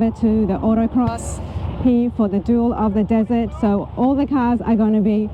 similar to the Autocross here for the Duel of the Desert. So all the cars are going to be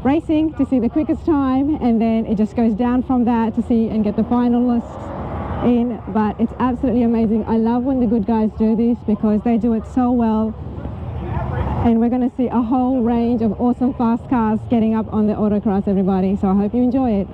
racing to see the quickest time, and then it just goes down from that to see and get the finalists in. But it's absolutely amazing. I love when the good guys do this because they do it so well, and we're going to see a whole range of awesome fast cars getting up on the Autocross, everybody. So I hope you enjoy it.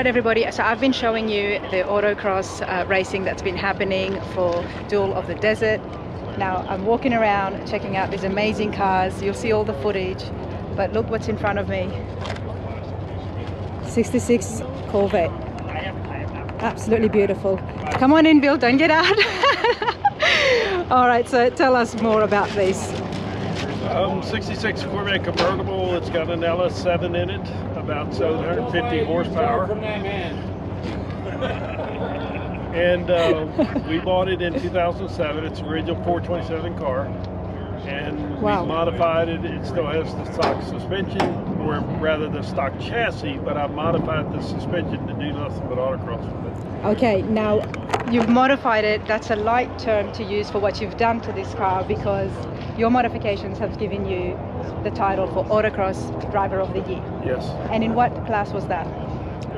Alright everybody, so I've been showing you the autocross racing that's been happening for Duel of the Desert. Now I'm walking around checking out these amazing cars. You'll see all the footage, but look what's in front of me. 66 Corvette. Absolutely beautiful. Come on in, Bill, don't get out. Alright, so tell us more about this. 66 Corvette convertible. It's got an LS7 in it, about 750 horsepower. And we bought it in 2007. It's an original 427 car. And we modified it. It still has the stock suspension, or rather the stock chassis, but I modified the suspension to do nothing but autocross with it. Okay, now you've modified it. That's a light term to use for what you've done to this car, because your modifications have given you the title for Autocross Driver of the Year. Yes. And in what class was that?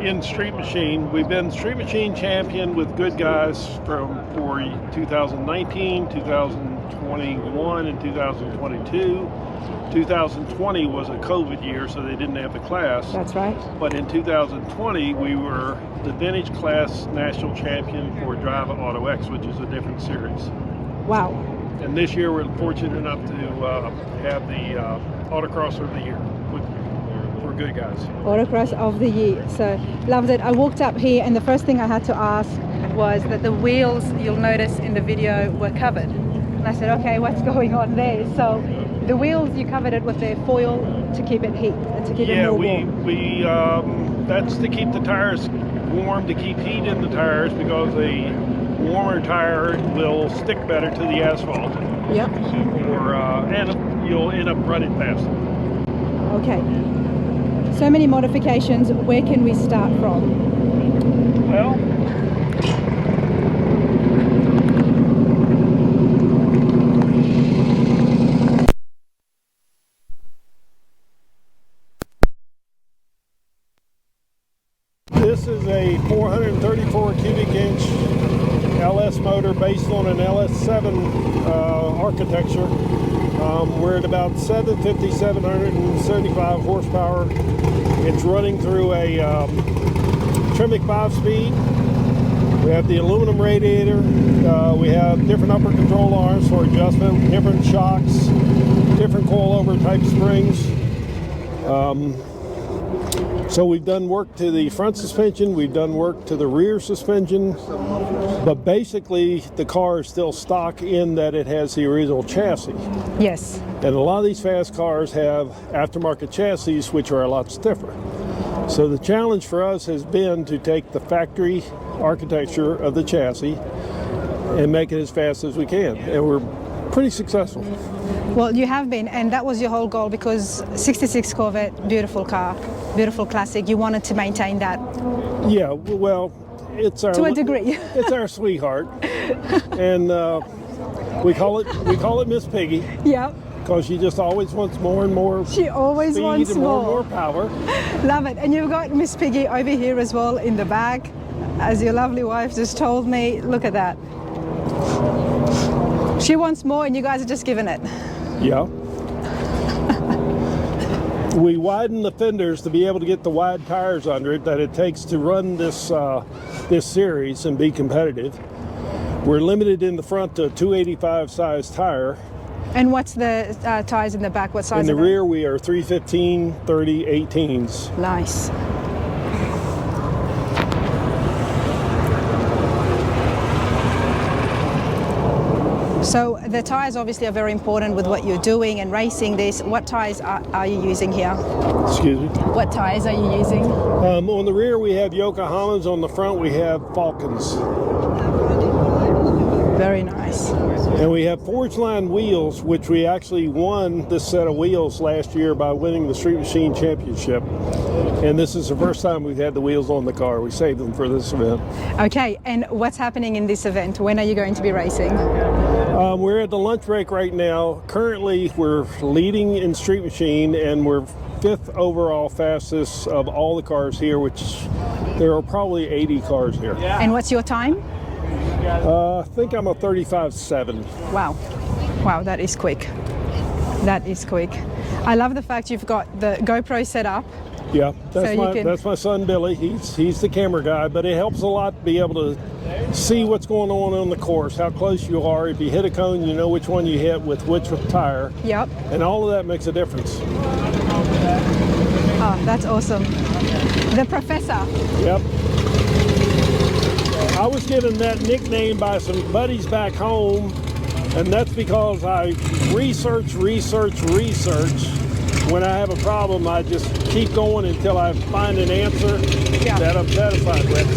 In Street Machine. We've been Street Machine champion with Goodguys for 2019, 2021, and 2022. 2020 was a COVID year, so they didn't have the class. That's right. But in 2020, we were the vintage class national champion for Drive Auto X, which is a different series. Wow. And this year we're fortunate enough to have the Autocross of the Year for Goodguys. Autocross of the Year. So loved it. I walked up here and the first thing I had to ask was that the wheels, you'll notice in the video, were covered. And I said, okay, what's going on there? So the wheels, you covered it with the foil to keep it heat, to keep it more warm. we that's to keep the tires warm, to keep heat in the tires, because a warmer tire will stick better to the asphalt. Yep. And you'll end up running faster. Okay. So many modifications. Where can we start from? Well, this is a 434 cubic inch LS motor based on an LS7 architecture. We're at about 775 horsepower. It's running through a Tremec 5-speed. We have the aluminum radiator. We have different upper control arms for adjustment, different shocks, different coilover type springs. So we've done work to the front suspension, we've done work to the rear suspension, but basically the car is still stock in that it has the original chassis. Yes. And a lot of these fast cars have aftermarket chassis which are a lot stiffer. So the challenge for us has been to take the factory architecture of the chassis and make it as fast as we can. And we're pretty successful. Well, you have been, and that was your whole goal, because 66 Corvette, beautiful car, beautiful classic. You wanted to maintain that. Yeah, well, it's our, to a degree. It's our sweetheart, and we call it Miss Piggy. Yeah. Because she just always wants more and more. She always wants and more power. Love it. And you've got Miss Piggy over here as well in the back, as your lovely wife just told me. Look at that. She wants more, and you guys are just giving it. Yeah. We widen the fenders to be able to get the wide tires under it that it takes to run this this series and be competitive. We're limited in the front to a 285 size tire. And what's the tires in the back? What size? In the rear, we are 315, 30, 18s. Nice. So the tires obviously are very important with what you're doing and racing this. What tires are you using here? Excuse me? What tires are you using? On the rear we have Yokohamas, on the front we have Falcons. Very nice. And we have Forge Line wheels, which we actually won this set of wheels last year by winning the Street Machine Championship. And this is the first time we've had the wheels on the car. We saved them for this event. Okay, and what's happening in this event? When are you going to be racing? We're at the lunch break right now. Currently, we're leading in Street Machine, and we're 5th overall fastest of all the cars here, which there are probably 80 cars here. And what's your time? I think I'm a 35.7. Wow. Wow, that is quick. That is quick. I love the fact you've got the GoPro set up Yeah, So that's my son Billy. He's the camera guy, but it helps a lot to be able to see what's going on the course, how close you are. If you hit a cone, you know which one you hit with which tire. Yep. And all of that makes a difference. Oh, that's awesome. The professor. Yep. I was given that nickname by some buddies back home, and that's because I research. When I have a problem, I just keep going until I find an answer that I'm satisfied with.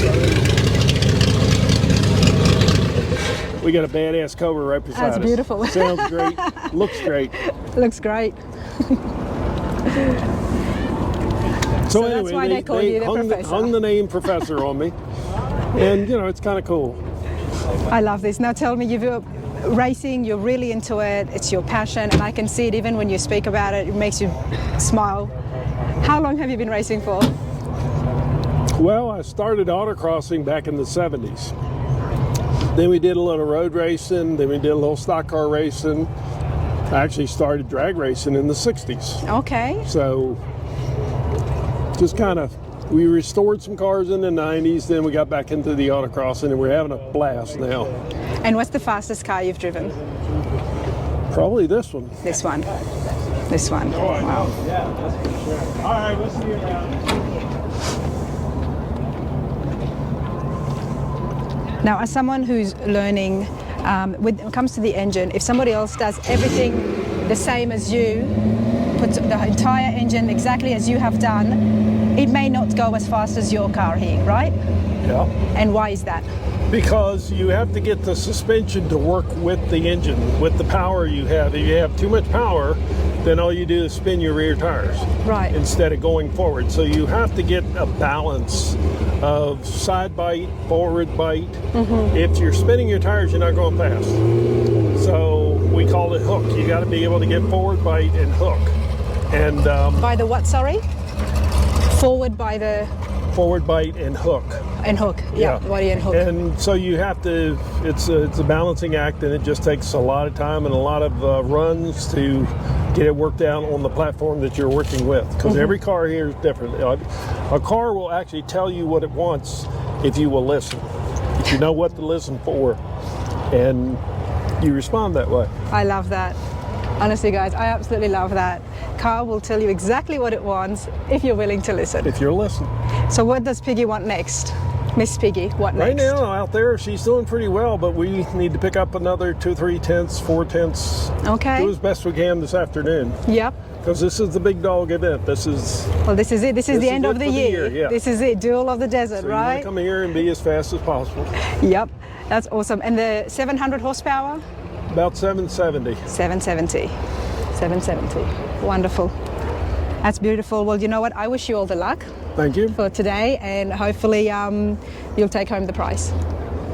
So we got a badass cover right beside us. That's beautiful. Sounds great. Looks great. Looks great. So that's anyway, why they call you the professor. hung the name professor on me, and you know it's kind of cool. I love this. Now tell me, you've racing, you're really into it, it's your passion, and I can see it even when you speak about it, it makes you smile. How long have you been racing for? Well, I started autocrossing back in the 70s. Then we did a little road racing, then we did a little stock car racing. I actually started drag racing in the 60s. Okay. So just kind of, we restored some cars in the 90s, then we got back into the autocrossing, and we're having a blast now. And what's the fastest car you've driven? Probably this one. This one. This one. Wow. Yeah, that's for sure. All right, we'll see you around. Now, as someone who's learning, when it comes to the engine, if somebody else does everything the same as you, puts the entire engine exactly as you have done, it may not go as fast as your car here, right? Yeah. And why is that? Because you have to get the suspension to work with the engine, with the power you have. If you have too much power, then all you do is spin your rear tires. Right. Instead of going forward. So you have to get a balance of side bite, forward bite. Mm-hmm. If you're spinning your tires, you're not going fast. So we call it hook. You got to be able to get forward bite and hook. And by the what, sorry? Forward by the... Forward bite and hook. And hook, yeah, body and hook. And so you have to, it's a balancing act, and it just takes a lot of time and a lot of runs to get it worked out on the platform that you're working with. Because every car here is different. A car will actually tell you what it wants if you will listen. If you know what to listen for, and you respond that way. I love that. Honestly, guys, I absolutely love that. Car will tell you exactly what it wants if you're willing to listen. If you're listening. So what does Piggy want next? Miss Piggy, what next? Right now, out there, she's doing pretty well, but we need to pick up another 2, 3 tenths, 4 tenths. Okay. Do as best we can this afternoon. Yep. Because this is the big dog event. This is... Well, this is it. This is the end of the year. Yeah. This is it. Duel of the Desert, so right? You want to come here and be as fast as possible. Yep. That's awesome. And the 700 horsepower? About 770. 770. 770. Wonderful. That's beautiful. Well, you know what? I wish you all the luck. Thank you. For today, and hopefully you'll take home the prize.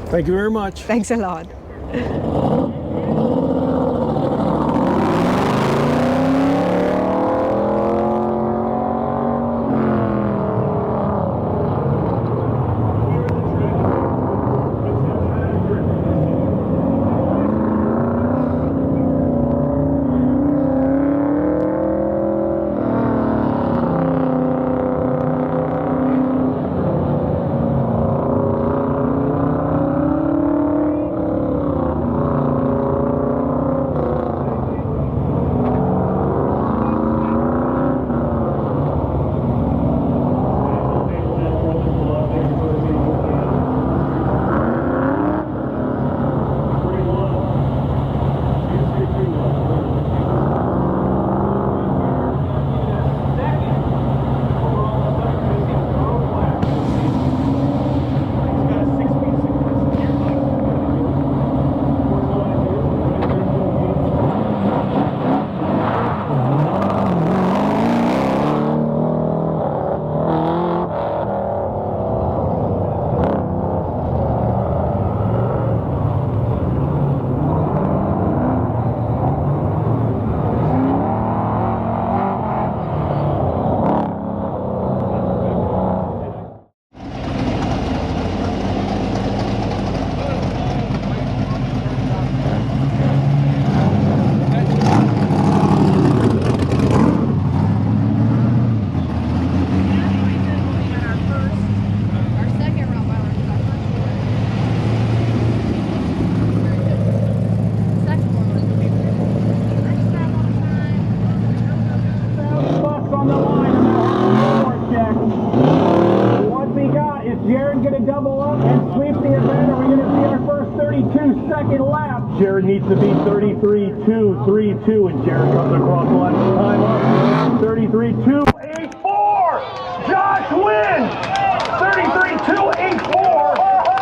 Thank you very much. Thanks a lot. Jared needs to be 33.232, and Jared comes across the line with time up. 33.284. Josh wins. 33.284.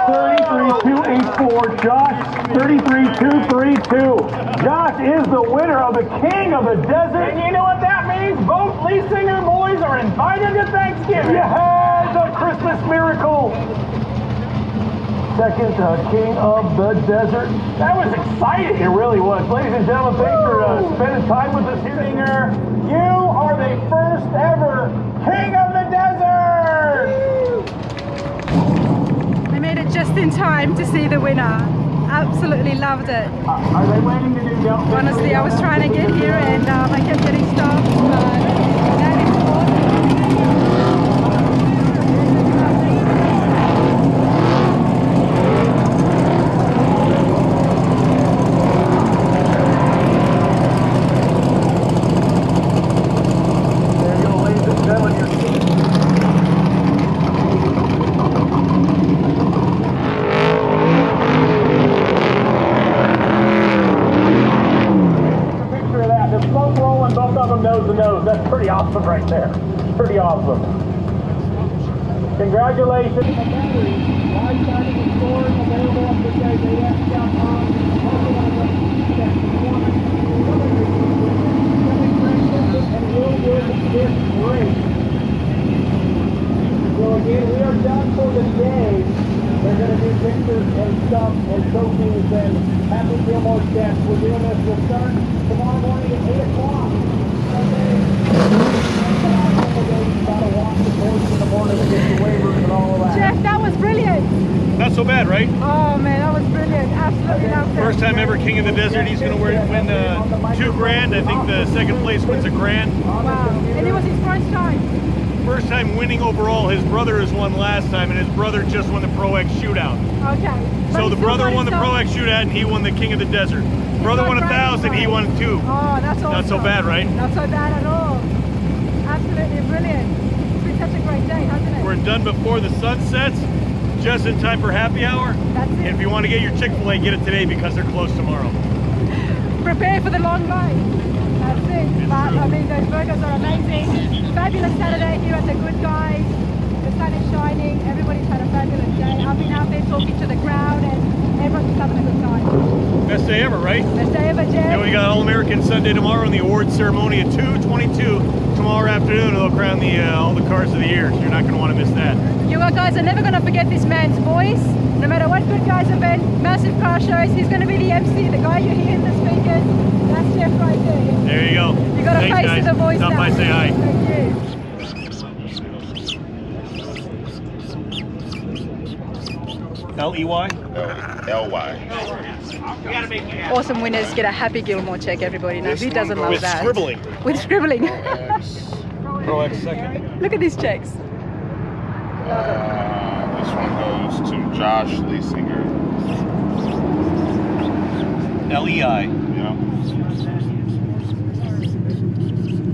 33.284. Josh. 33.232. Josh is the winner of the King of the Desert. And you know what that means? Both Lee Singer boys are invited to Thanksgiving. Yeah, the Christmas miracle. Second King of the Desert. That was exciting. It really was. Ladies and gentlemen, thanks for spending time with us here. Singer, you are the first ever King of the Desert. I made it just in time to see the winner. Absolutely loved it. Are they waiting to do Duel? Honestly, I was trying to get here and I kept getting stopped, but that is awesome. There you go, ladies and gentlemen. Nose to nose. That's pretty awesome right there. Pretty awesome. Congratulations. So again, we are done for the day. They're going to do pictures and stuff and trophies and Happy Gilmore steps. We're doing this. We'll start tomorrow morning at 8 o'clock. Jeff, that was brilliant. Not so bad, right? Oh man, that was brilliant. Absolutely loved it. First time ever King of the Desert. He's going to win $2,000. I think the second place wins $1,000. Wow. And it was his first time. First time winning overall. His brother has won last time, and his brother just won the Pro X shootout. Okay. So the brother won the Pro X shootout, and he won the King of the Desert. Brother won 1,000, he won 2. Oh, that's awesome. Not so bad, right? Not so bad at all. Absolutely brilliant. It's been such a great day, hasn't it? We're done before the sun sets, just in time for happy hour. That's it. And if you want to get your Chick-fil-A, get it today because they're closed tomorrow. Prepare for the long line. That's it. But I mean, those burgers are amazing. Fabulous Saturday here at the Goodguys. The sun is shining. Everybody's had a fabulous day. I've been out there talking to the crowd and everyone's having a good time. Best day ever, right? Best day ever, Jeff. And we got All-American Sunday tomorrow and the awards ceremony at 2:22 tomorrow afternoon. They'll crown all the cars of the year. So you're not going to want to miss that. You guys are never going to forget this man's voice. No matter what Goodguys event, massive car shows, he's going to be the MC, the guy you hear in the speakers. That's Jeff right there. There you go. You got a face guys. to the voice. Stop by, say hi. Thank you. L-E-Y? L-Y. Awesome winners get a Happy Gilmore check, everybody knows. Who doesn't love that? Scribbling. With scribbling. Pro X second. Look at these checks. This one goes to Josh Leesinger. L-E-I. Yeah.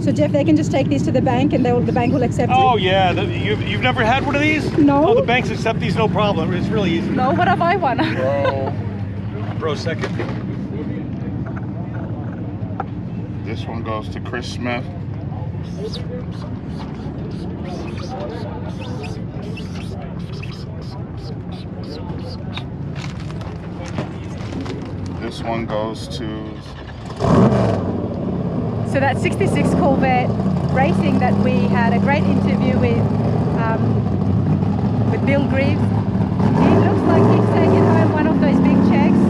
So Jeff, they can just take these to the bank and the bank will accept Oh it? yeah, you've never had one of these? No. Oh, the banks accept these, no problem. It's really easy. No, what have I won? Pro second. This one goes to Chris Smith. This one goes to... So that 66 Corvette racing that we had a great interview with Bill Greaves. He looks like he's taking home one of those big checks.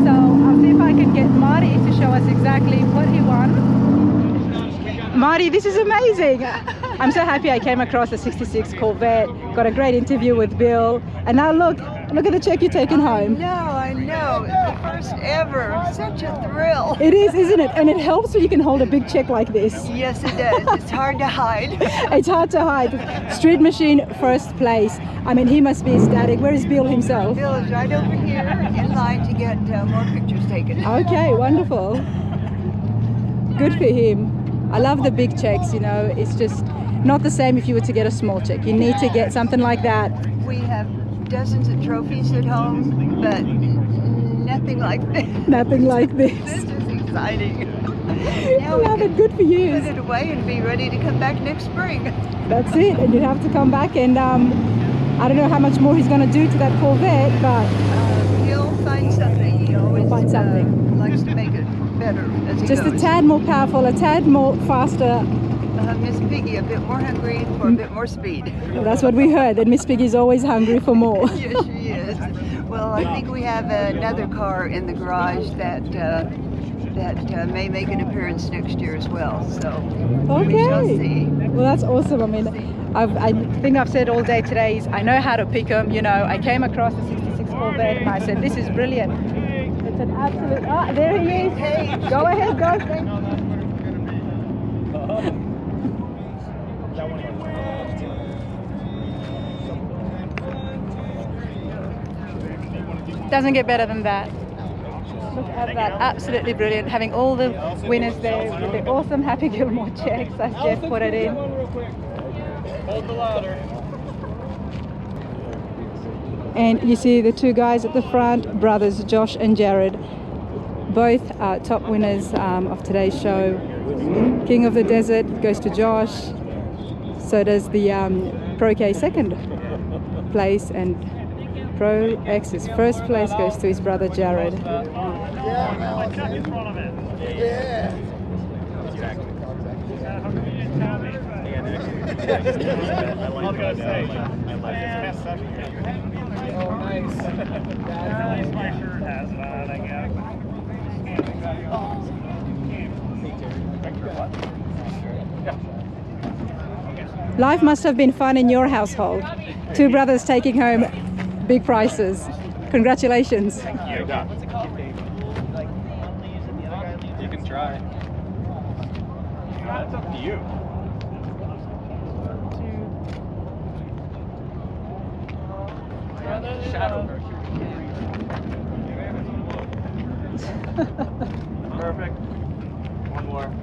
So I'll see if I can get Marty to show us exactly what he won. Marty, this is amazing. I'm so happy I came across a 66 Corvette, got a great interview with Bill, and now look at the check you're taking home. I know. It's the first ever. Such a thrill. It is, isn't it? And it helps when you can hold a big check like this. Yes, it does. It's hard to hide. It's hard to hide. Street Machine, first place. I mean, he must be ecstatic. Where is Bill himself? Bill is right over here in line to get more pictures taken. Okay, wonderful. Good for him. I love the big checks, you know. It's just not the same if you were to get a small check. You need to get something like that. We have dozens of trophies at home, but Nothing like this. Nothing like this. This is exciting. I Now we love can it. Good for you. put it away and be ready to come back next spring. That's it. And you'd have to come back and I don't know how much more he's going to do to that Corvette, but He'll find something. He always find something. likes to make it better as he just goes. a tad more powerful, a tad more faster. Miss Piggy a bit more hungry for a bit more speed. That's what we heard, that Miss Piggy's always hungry for more. Yes, she is. Well, I think we have another car in the garage that may make an appearance next year as well. So we shall see. Well, that's awesome. I mean, I think I've said all day today is I know how to pick them. You know, I came across the 66 Corvette and I said, this is brilliant. It's an absolute... Ah, there he is. Hey, go ahead, go. Doesn't get better than that. Look at that, absolutely brilliant. Having all the winners there with the awesome Happy Gilmore checks as Jeff put it in. Hold the ladder. And you see the two guys at the front, brothers Josh and Jared. Both are top winners of today's show. King of the Desert goes to Josh. So does the Pro K second place, and Pro X's first place goes to his brother Jared. Life must have been fun in your household. Two brothers taking home big prizes. Congratulations. You can try. It's up to you. Perfect. One more.